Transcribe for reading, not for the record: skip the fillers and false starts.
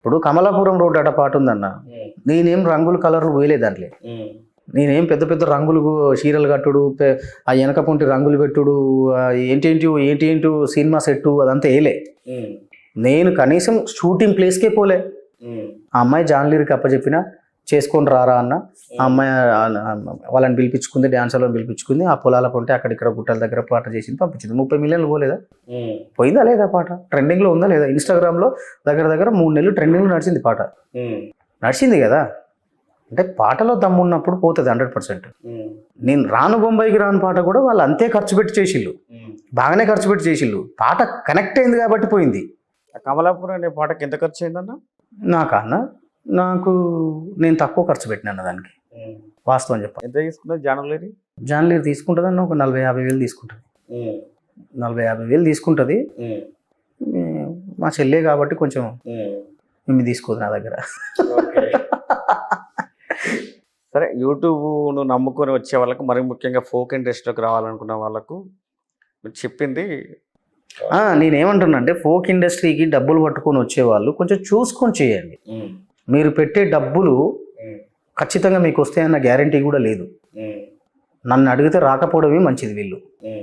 ఇప్పుడు కమలాపురం రోడ్ అట పాట ఉందన్న, నేనేం రంగులు కలర్లు పోయలేదు దాంట్లో. నేనేం పెద్ద పెద్ద రంగులు చీరలు కట్టుడు, ఆ వెనక పొంటి రంగులు పెట్టుడు, ఏంటి సినిమా సెట్టు అదంతా వేయలే. నేను కనీసం షూటింగ్ ప్లేస్కే పోలే. ఆ అమ్మాయి జాన్లీరికి అప్పచెప్పిన, చేసుకొని రారా అన్న. ఆ అమ్మాయి వాళ్ళని పిలిపించుకుంది, డాన్సర్లను పిలిపించుకుంది. ఆ పొలాల కొంటే అక్కడిక్కడ గుట్టల దగ్గర పాట చేసింది, పంపించింది. 30 మిలియన్లు పోలేదా? పోయిందా లేదా? పాట ట్రెండింగ్లో ఉందా లేదా? ఇన్స్టాగ్రామ్లో దగ్గర 3 నెలలు ట్రెండింగ్లో నడిచింది పాట. నడిచింది కదా. అంటే పాటలో దమ్మున్నప్పుడు పోతుంది 100%. నేను రాను బొంబాయికి రాను పాట కూడా వాళ్ళు అంతే ఖర్చు పెట్టి చేసిళ్ళు, బాగానే ఖర్చు పెట్టి చేసిళ్ళు. పాట కనెక్ట్ అయింది కాబట్టి పోయింది. కమలాపురం అనే పాటకి ఎంత ఖర్చు అయిందన్న? నాకు నేను తక్కువ ఖర్చు పెట్టినాను దానికి, వాస్తవం చెప్పాలి. ఎంత తీసుకున్నది జానలేరి? జాన్లీర్ తీసుకుంటుందన్న ఒక 40-50 వేలు తీసుకుంటుంది. 40-50 వేలు తీసుకుంటుంది. మా చెల్లె కాబట్టి కొంచెం మేము తీసుకోదు నా దగ్గర. సరే, యూట్యూబ్ను నమ్ముకొని వచ్చే వాళ్ళకు, మరి ముఖ్యంగా ఫోక్ ఇండస్ట్రీలోకి రావాలనుకున్న వాళ్ళకు మీరు చెప్పింది నేనేమంటున్నా అంటే, ఫోక్ ఇండస్ట్రీకి డబ్బులు పట్టుకొని వచ్చేవాళ్ళు కొంచెం చూసుకొని చేయండి. మీరు పెట్టే డబ్బులు ఖచ్చితంగా మీకు వస్తాయన్న గ్యారంటీ కూడా లేదు. నన్ను అడిగితే రాకపోవడమే మంచిది వీళ్ళు.